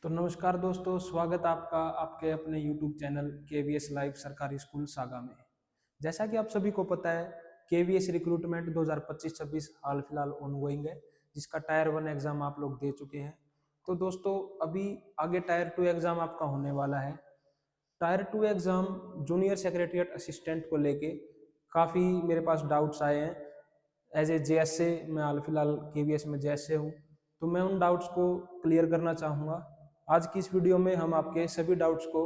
तो नमस्कार दोस्तों, स्वागत आपका आपके अपने YouTube चैनल KVS लाइव सरकारी स्कूल सागा में। जैसा कि आप सभी को पता है, KVS रिक्रूटमेंट 2025-26 हाल फिलहाल ऑनगोइंग है, जिसका टायर 1 एग्जाम आप लोग दे चुके हैं। तो दोस्तों, अभी आगे टायर 2 एग्जाम आपका होने वाला है। Tyre 2 exam junior secretariat assistant को लेके काफ़ी मेरे पास डाउट्स आए हैं। एज ए JSA मैं हाल फिलहाल KVS में JSA हूँ, तो मैं उन डाउट्स को क्लियर करना चाहूँगा। आज की इस वीडियो में हम आपके सभी डाउट्स को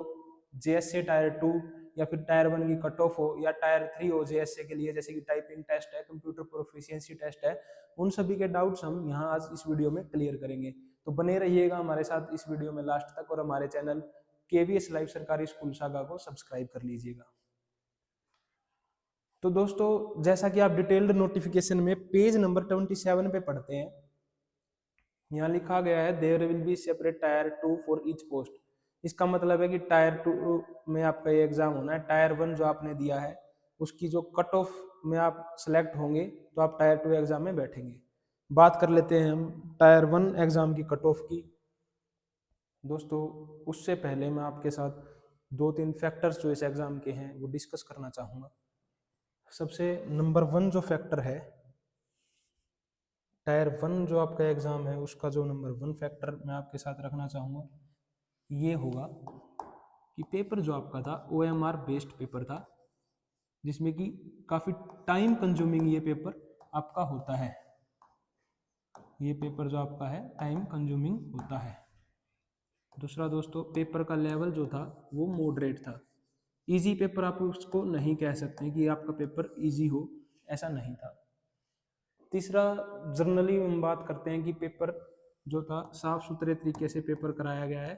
JSA टायर 2 या फिर टायर 1 की कट ऑफ हो या टायर 3 हो JSA के लिए, जैसे कि टाइपिंग टेस्ट है, कंप्यूटर प्रोफिशिएंसी टेस्ट है, उन सभी के डाउट्स हम यहाँ आज इस वीडियो में क्लियर करेंगे। तो बने रहिएगा हमारे साथ इस वीडियो में लास्ट तक, और हमारे चैनल KVS लाइव सरकारी स्कूल सागा को सब्सक्राइब कर लीजिएगा। तो दोस्तों, जैसा कि आप डिटेल्ड नोटिफिकेशन में पेज नंबर 27 पे पढ़ते हैं, यहाँ लिखा गया है there will be separate tier 2 for each post. इसका मतलब है कि टायर 2 में आपका ये एग्जाम होना है। टायर 1 जो आपने दिया है उसकी जो कट ऑफ में आप सेलेक्ट होंगे तो आप टायर 2 एग्जाम में बैठेंगे। बात कर लेते हैं हम टायर 1 एग्जाम की कट ऑफ की। दोस्तों, उससे पहले मैं आपके साथ 2-3 फैक्टर्स जो इस एग्जाम के हैं वो डिस्कस करना चाहूँगा। सबसे नंबर 1 जो फैक्टर है, टायर 1 जो आपका एग्जाम है उसका जो नंबर 1 फैक्टर मैं आपके साथ रखना चाहूँगा, ये होगा कि पेपर जो आपका था OMR बेस्ड पेपर था, जिसमें कि काफ़ी टाइम कंज्यूमिंग ये पेपर आपका होता है। ये पेपर जो आपका है टाइम कंज्यूमिंग होता है। दूसरा दोस्तों, पेपर का लेवल जो था वो मॉडरेट था। इजी पेपर आप उसको नहीं कह सकते कि आपका पेपर इजी हो, ऐसा नहीं था। तीसरा, जर्नली हम बात करते हैं कि पेपर जो था साफ सुथरे तरीके से पेपर कराया गया है,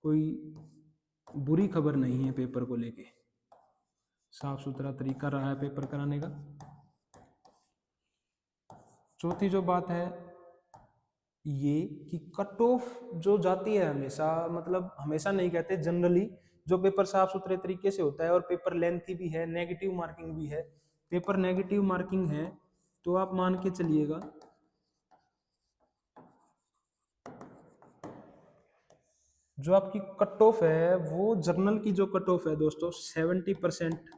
कोई बुरी खबर नहीं है पेपर को लेके, साफ सुथरा तरीका रहा है पेपर कराने का। चौथी जो बात है ये कि कट ऑफ जो जाती है हमेशा, मतलब हमेशा नहीं कहते, जनरली जो पेपर साफ सुथरे तरीके से होता है और पेपर लेंथी भी है, नेगेटिव मार्किंग भी है, पेपर नेगेटिव मार्किंग है, तो आप मान के चलिएगा जो आपकी कट ऑफ है वो जर्नल की जो कट ऑफ है दोस्तों 70%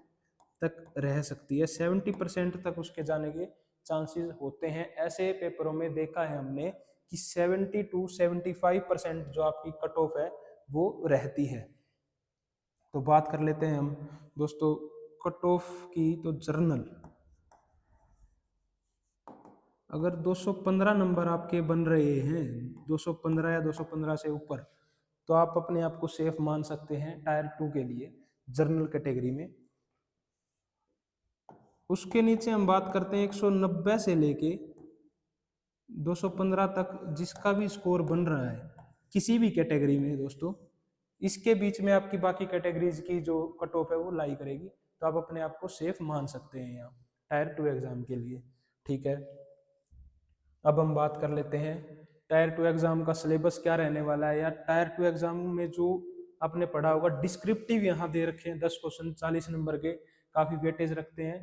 तक रह सकती है। 70% तक उसके जाने के चांसेस होते हैं। ऐसे पेपरों में देखा है हमने कि 70 to 75% जो आपकी कट ऑफ है वो रहती है। तो बात कर लेते हैं हम दोस्तों कट ऑफ की। तो जर्नल अगर 215 नंबर आपके बन रहे हैं, 215 या 215 से ऊपर, तो आप अपने आप को सेफ मान सकते हैं टायर 2 के लिए जर्नल कैटेगरी में। उसके नीचे हम बात करते हैं 190 से लेके 215 तक जिसका भी स्कोर बन रहा है किसी भी कैटेगरी में दोस्तों, इसके बीच में आपकी बाकी कैटेगरीज की जो कट ऑफ है वो लाई करेगी, तो आप अपने आप को सेफ मान सकते हैं यहाँ टायर 2 एग्जाम के लिए। ठीक है, अब हम बात कर लेते हैं टायर 2 एग्जाम का सिलेबस क्या रहने वाला है, या टायर 2 एग्जाम में जो आपने पढ़ा होगा। डिस्क्रिप्टिव यहाँ दे रखे हैं 10 क्वेश्चन 40 नंबर के, काफी वेटेज रखते हैं।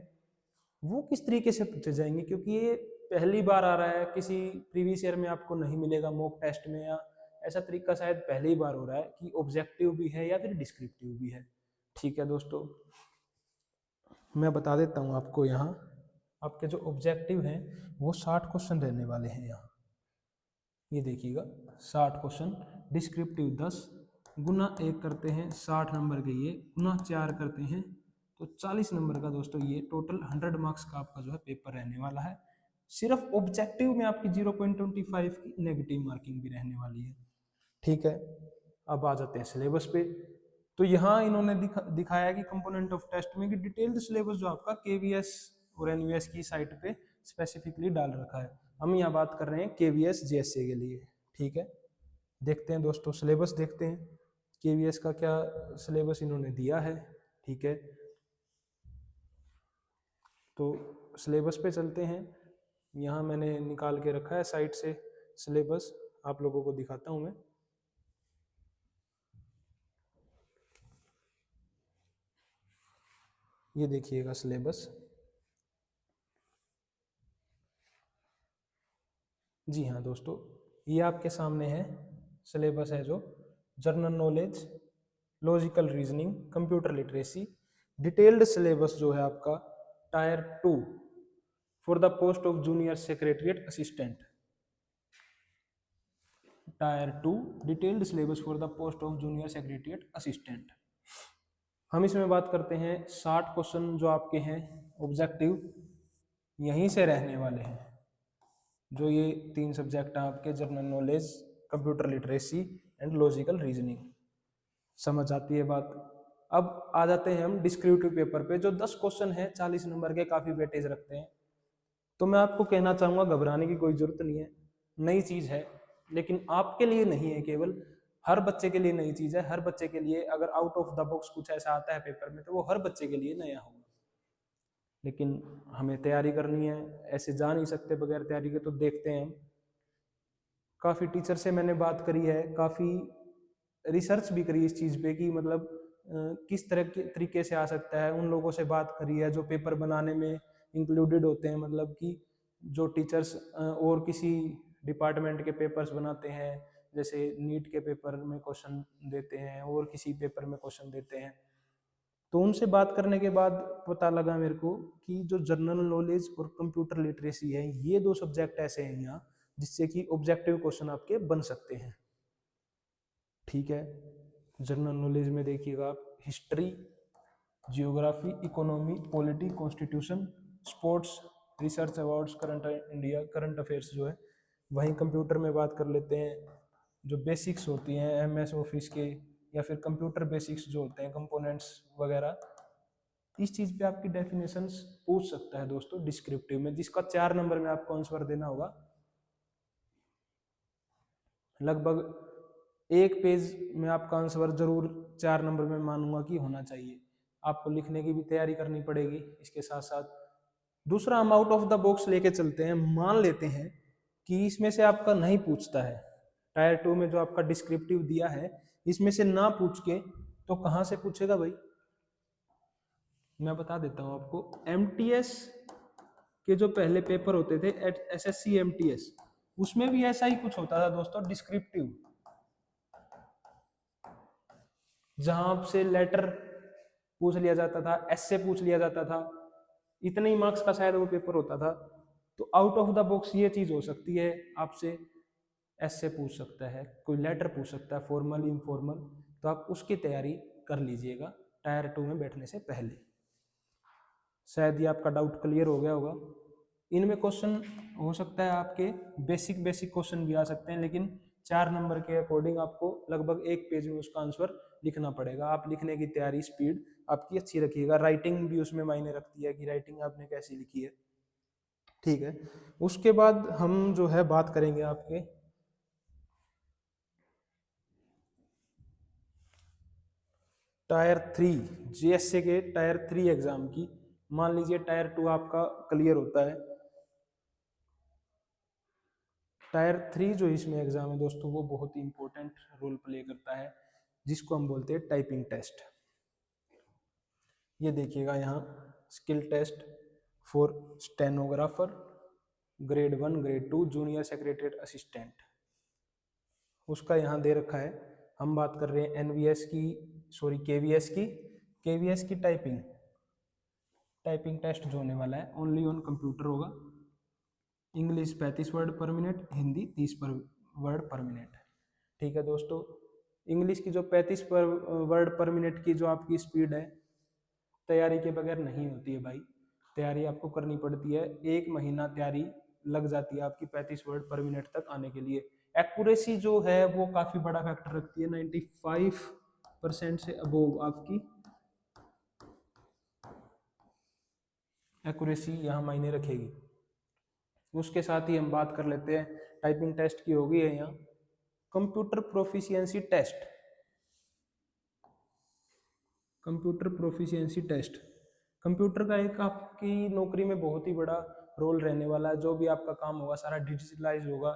वो किस तरीके से पूछे जाएंगे, क्योंकि ये पहली बार आ रहा है, किसी प्रीवियस ईयर में आपको नहीं मिलेगा मॉक टेस्ट में, या ऐसा तरीका शायद पहली बार हो रहा है कि ऑब्जेक्टिव भी है या फिर डिस्क्रिप्टिव भी है। ठीक है दोस्तों, मैं बता देता हूँ आपको, यहाँ आपके जो ऑब्जेक्टिव हैं वो 60 क्वेश्चन रहने वाले हैं। यहाँ ये देखिएगा 60 क्वेश्चन, डिस्क्रिप्टिव 10 गुना 1 करते हैं 60 नंबर के, ये गुना 4 करते हैं तो 40 नंबर का दोस्तों ये टोटल 100 मार्क्स का आपका जो है पेपर रहने वाला है। सिर्फ ऑब्जेक्टिव में आपकी 0.25 की नेगेटिव मार्किंग भी रहने वाली है। ठीक है, अब आ जाते हैं सिलेबस पे। तो यहाँ इन्होंने दिखाया कि कंपोनेंट ऑफ टेस्ट में कि डिटेल्ड सिलेबस जो आपका KVS और NVS की साइट पे स्पेसिफिकली डाल रखा है। हम यहाँ बात कर रहे हैं KVS JSA के लिए। ठीक है, देखते हैं दोस्तों सिलेबस, देखते हैं KVS का क्या सिलेबस इन्होंने दिया है। ठीक है, तो सिलेबस पे चलते हैं। यहाँ मैंने निकाल के रखा है साइट से सिलेबस, आप लोगों को दिखाता हूँ मैं। ये देखिएगा सिलेबस। जी हाँ दोस्तों, ये आपके सामने है सिलेबस है जो general knowledge, logical reasoning, computer literacy. Detailed syllabus जो है आपका tyre 2 for the post of junior secretariat assistant. Tyre 2 detailed syllabus for the post of junior secretariat assistant. हम इसमें बात करते हैं 60 क्वेश्चन जो आपके हैं ऑब्जेक्टिव यहीं से रहने वाले हैं। जो ये 3 सब्जेक्ट हैं आपके general knowledge, computer literacy and logical reasoning. समझ आती है बात। अब आ जाते हैं हम डिस्क्रिप्टिव पेपर पे, जो 10 क्वेश्चन है 40 नंबर के, काफी वेटेज रखते हैं। तो मैं आपको कहना चाहूंगा घबराने की कोई जरूरत नहीं है, नई चीज है, लेकिन आपके लिए नहीं है केवल, हर बच्चे के लिए नई चीज है। हर बच्चे के लिए अगर आउट ऑफ द बॉक्स कुछ ऐसा आता है पेपर में तो वो हर बच्चे के लिए नया होगा। लेकिन हमें तैयारी करनी है, ऐसे जा नहीं सकते बगैर तैयारी के। तो देखते हैं हम, काफ़ी टीचर से मैंने बात करी है, काफ़ी रिसर्च भी करी इस चीज़ पे कि मतलब किस तरह के तरीके से आ सकता है। उन लोगों से बात करी है जो पेपर बनाने में इंक्लूडेड होते हैं, मतलब कि जो टीचर्स और किसी डिपार्टमेंट के पेपर्स बनाते हैं, जैसे नीट के पेपर में क्वेश्चन देते हैं और किसी पेपर में क्वेश्चन देते हैं। तो उनसे बात करने के बाद पता लगा मेरे को कि जो जनरल नॉलेज और कंप्यूटर लिटरेसी है, ये 2 सब्जेक्ट ऐसे हैं यहाँ जिससे कि ऑब्जेक्टिव क्वेश्चन आपके बन सकते हैं। ठीक है, जनरल नॉलेज में देखिएगा आप history, geography, economy, polity, constitution, sports, research, awards, current India, current affairs जो है। वहीं कंप्यूटर में बात कर लेते हैं, जो बेसिक्स होती हैं एमएस ऑफिस के, या फिर कंप्यूटर बेसिक्स जो होते हैं कंपोनेंट्स वगैरह। इस चीज़ पे आपकी डेफिनेशंस पूछ सकता है दोस्तों डिस्क्रिप्टिव में, जिसका 4 नंबर में आपको आंसर देना होगा। लगभग 1 पेज में आपका आंसर जरूर 4 नंबर में मानूंगा कि होना चाहिए। आपको लिखने की भी तैयारी करनी पड़ेगी इसके साथ साथ। दूसरा, हम आउट ऑफ द बॉक्स लेके चलते हैं। मान लेते हैं कि इसमें से आपका नहीं पूछता है, टायर 2 में जो आपका डिस्क्रिप्टिव दिया है इसमें से ना पूछ के, तो कहाँ से पूछेगा भाई? मैं बता देता हूँ आपको। एमटीएस के जो पहले पेपर होते थे, एसएससी एमटीएस, उसमें भी ऐसा ही कुछ होता था दोस्तों, डिस्क्रिप्टिव, जहां आपसे लेटर पूछ लिया जाता था, एस्से पूछ लिया जाता था। इतने ही मार्क्स का शायद वो पेपर होता था। तो आउट ऑफ द बॉक्स ये चीज हो सकती है, आपसे एस्से पूछ सकता है, कोई लेटर पूछ सकता है, फॉर्मल इनफॉर्मल। तो आप उसकी तैयारी कर लीजिएगा टायर 2 में बैठने से पहले। शायद ये आपका डाउट क्लियर हो गया होगा। इनमें क्वेश्चन हो सकता है आपके बेसिक क्वेश्चन भी आ सकते हैं, लेकिन 4 नंबर के अकॉर्डिंग आपको लगभग 1 पेज में उसका आंसर लिखना पड़ेगा। आप लिखने की तैयारी, स्पीड आपकी अच्छी रखिएगा। राइटिंग भी उसमें मायने रखती है कि राइटिंग आपने कैसी लिखी है। ठीक है, उसके बाद हम जो है बात करेंगे आपके टायर 3 जीएसए के टायर 3 एग्जाम की। मान लीजिए टायर 2 आपका क्लियर होता है। टायर 3 जो इसमें एग्जाम है दोस्तों, वो बहुत ही इंपॉर्टेंट रोल प्ले करता है, जिसको हम बोलते हैं टाइपिंग टेस्ट। ये देखिएगा यहाँ, skill test for stenographer, grade 1, grade 2, junior secretariat assistant, उसका यहाँ दे रखा है। हम बात कर रहे हैं एनवीएस की, सॉरी केवीएस की टाइपिंग टेस्ट जो होने वाला है ओनली ऑन कंप्यूटर होगा। इंग्लिश 35 वर्ड पर मिनट, हिंदी 30 वर्ड पर मिनट। ठीक है दोस्तों, इंग्लिश की जो 35 वर्ड पर मिनट की जो आपकी स्पीड है, तैयारी के बगैर नहीं होती है भाई। तैयारी आपको करनी पड़ती है, 1 महीना तैयारी लग जाती है आपकी 35 वर्ड पर मिनट तक आने के लिए। एक्यूरेसी जो है वो काफ़ी बड़ा फैक्टर रखती है, 95% से अबोव आपकी एक्यूरेसी यहाँ मायने रखेगी। उसके साथ ही हम बात कर लेते हैं, टाइपिंग टेस्ट की होगी है यहाँ computer proficiency test. Computer proficiency test, computer का एक आपकी नौकरी में बहुत ही बड़ा रोल रहने वाला है। जो भी आपका काम होगा सारा डिजिटलाइज होगा,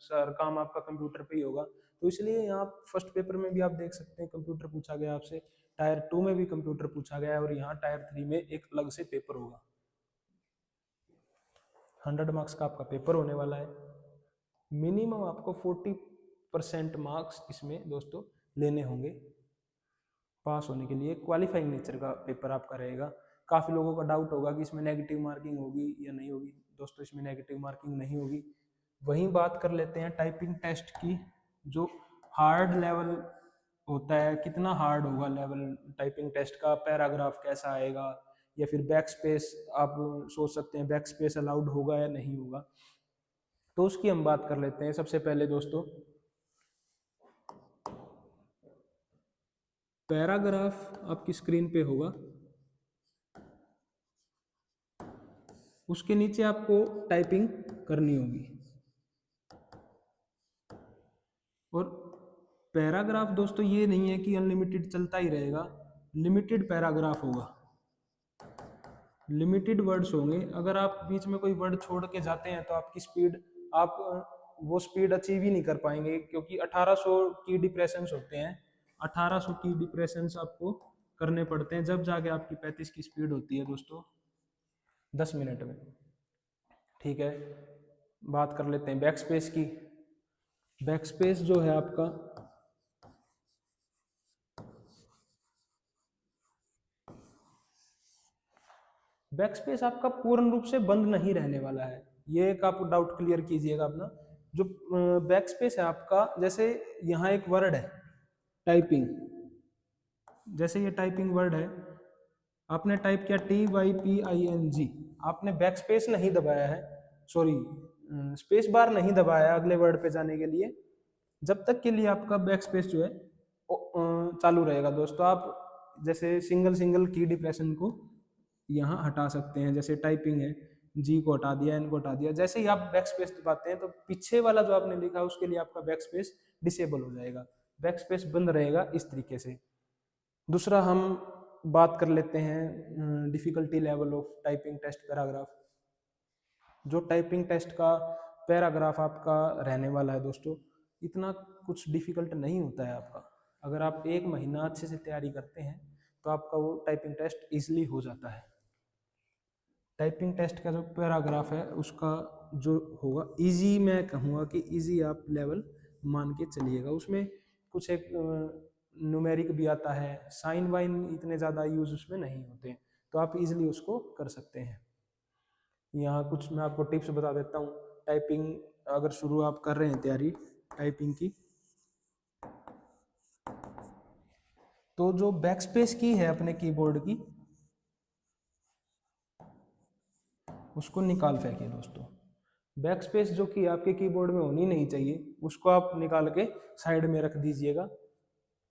सर काम आपका कंप्यूटर पे ही होगा। तो इसलिए यहाँ फर्स्ट पेपर में भी आप देख सकते हैं कंप्यूटर पूछा गया आपसे, टायर 2 में भी कंप्यूटर पूछा गया है, और यहाँ टायर 3 में एक अलग से पेपर होगा। 100 मार्क्स का आपका पेपर होने वाला है। मिनिमम आपको 50% मार्क्स इसमें दोस्तों लेने होंगे पास होने के लिए। क्वालिफाइंग नेचर का पेपर आपका रहेगा। काफ़ी लोगों का डाउट होगा कि इसमें नेगेटिव मार्किंग होगी या नहीं होगी। दोस्तों इसमें नेगेटिव मार्किंग नहीं होगी। वहीं बात कर लेते हैं टाइपिंग टेस्ट की। जो हार्ड लेवल होता है, कितना हार्ड होगा लेवल टाइपिंग टेस्ट का, पैराग्राफ कैसा आएगा, या फिर बैक स्पेस आप सोच सकते हैं बैक स्पेस अलाउड होगा या नहीं होगा, तो उसकी हम बात कर लेते हैं। सबसे पहले दोस्तों पैराग्राफ आपकी स्क्रीन पे होगा, उसके नीचे आपको टाइपिंग करनी होगी। और पैराग्राफ दोस्तों ये नहीं है कि अनलिमिटेड चलता ही रहेगा, लिमिटेड पैराग्राफ होगा, लिमिटेड वर्ड्स होंगे। अगर आप बीच में कोई वर्ड छोड़ के जाते हैं तो आपकी स्पीड, आप वो स्पीड अचीव ही नहीं कर पाएंगे, क्योंकि 1800 की डिप्रेशंस होते हैं। 1800 की डिप्रेशंस आपको करने पड़ते हैं, जब जाके आपकी 35 की स्पीड होती है दोस्तों 10 मिनट में। ठीक है, बात कर लेते हैं बैक स्पेस की। बैक स्पेस जो है आपका बैक स्पेस आपका पूर्ण रूप से बंद नहीं रहने वाला है, ये एक आप डाउट क्लियर कीजिएगा अपना। जो बैक स्पेस है आपका, जैसे यहाँ एक वर्ड है टाइपिंग, जैसे ये टाइपिंग वर्ड है, आपने टाइप किया TYPING, आपने बैक स्पेस नहीं दबाया है, सॉरी स्पेस बार नहीं दबाया अगले वर्ड पे जाने के लिए, जब तक के लिए आपका बैक स्पेस जो है चालू रहेगा। दोस्तों आप जैसे सिंगल सिंगल की डिप्रेशन को यहाँ हटा सकते हैं, जैसे टाइपिंग है, जी को हटा दिया, एन को हटा दिया। जैसे ही आप बैक स्पेस दबाते हैं तो पीछे वाला जो आपने लिखा उसके लिए आपका बैक स्पेस डिसेबल हो जाएगा, बैक स्पेस बंद रहेगा इस तरीके से। दूसरा हम बात कर लेते हैं difficulty level of typing test paragraph. जो टाइपिंग टेस्ट का पैराग्राफ आपका रहने वाला है दोस्तों, इतना कुछ डिफिकल्ट नहीं होता है आपका। अगर आप 1 महीना अच्छे से तैयारी करते हैं तो आपका वो टाइपिंग टेस्ट इजीली हो जाता है। टाइपिंग टेस्ट का जो पैराग्राफ है उसका जो होगा इजी, मैं कहूँगा कि इजी आप लेवल मान के चलिएगा। उसमें कुछ एक न्यूमेरिक भी आता है, साइन वाइन इतने ज़्यादा यूज उसमें नहीं होते, तो आप इजीली उसको कर सकते हैं। यहाँ कुछ मैं आपको टिप्स बता देता हूँ। टाइपिंग अगर शुरू आप कर रहे हैं तैयारी टाइपिंग की, तो जो बैक स्पेस की है अपने कीबोर्ड की, उसको निकाल फेंकिए दोस्तों। बैक स्पेस जो कि आपके कीबोर्ड में होनी नहीं चाहिए, उसको आप निकाल के साइड में रख दीजिएगा।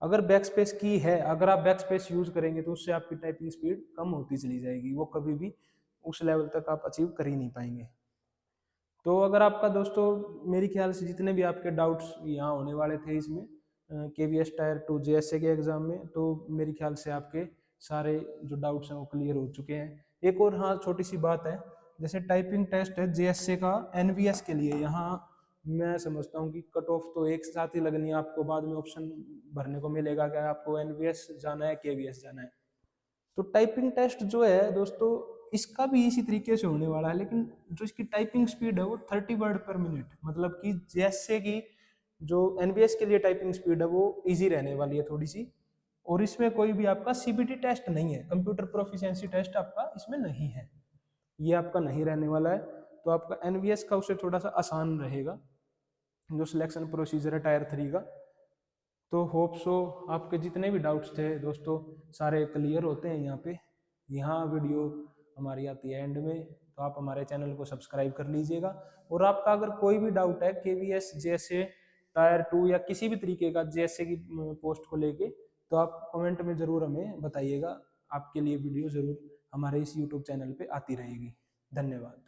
अगर बैक स्पेस की है, अगर आप बैक स्पेस यूज करेंगे तो उससे आपकी टाइपिंग स्पीड कम होती चली जाएगी, वो कभी भी उस लेवल तक आप अचीव कर ही नहीं पाएंगे। तो अगर आपका दोस्तों, मेरे ख्याल से जितने भी आपके डाउट्स यहाँ होने वाले थे इसमें KVS टायर 2 JSA के एग्जाम में, तो मेरे ख्याल से आपके सारे जो डाउट्स हैं वो क्लियर हो चुके हैं। एक और हाँ छोटी सी बात है, जैसे टाइपिंग टेस्ट है JSA का NVS के लिए, यहाँ मैं समझता हूँ कि कट ऑफ तो एक साथ ही लगनी है, आपको बाद में ऑप्शन भरने को मिलेगा कि आपको NVS जाना है KVS जाना है। तो टाइपिंग टेस्ट जो है दोस्तों, इसका भी इसी तरीके से होने वाला है, लेकिन जो इसकी टाइपिंग स्पीड है वो 30 वर्ड पर मिनट, मतलब कि जैसे कि जो NBS के लिए टाइपिंग स्पीड है वो इजी रहने वाली है थोड़ी सी। और इसमें कोई भी आपका CBT टेस्ट नहीं है, कंप्यूटर प्रोफिशिएंसी टेस्ट आपका इसमें नहीं है, ये आपका नहीं रहने वाला है। तो आपका NVS का उससे थोड़ा सा आसान रहेगा जो सिलेक्शन प्रोसीजर है टायर 3 का। तो होप सो आपके जितने भी डाउट्स थे दोस्तों सारे क्लियर होते हैं यहाँ पे। यहाँ वीडियो हमारी आती है एंड में, तो आप हमारे चैनल को सब्सक्राइब कर लीजिएगा। और आपका अगर कोई भी डाउट है KVS JSA टायर 2 या किसी भी तरीके का JSA की पोस्ट को लेके, तो आप कमेंट में ज़रूर हमें बताइएगा। आपके लिए वीडियो ज़रूर हमारे इस यूट्यूब चैनल पे आती रहेगी। धन्यवाद।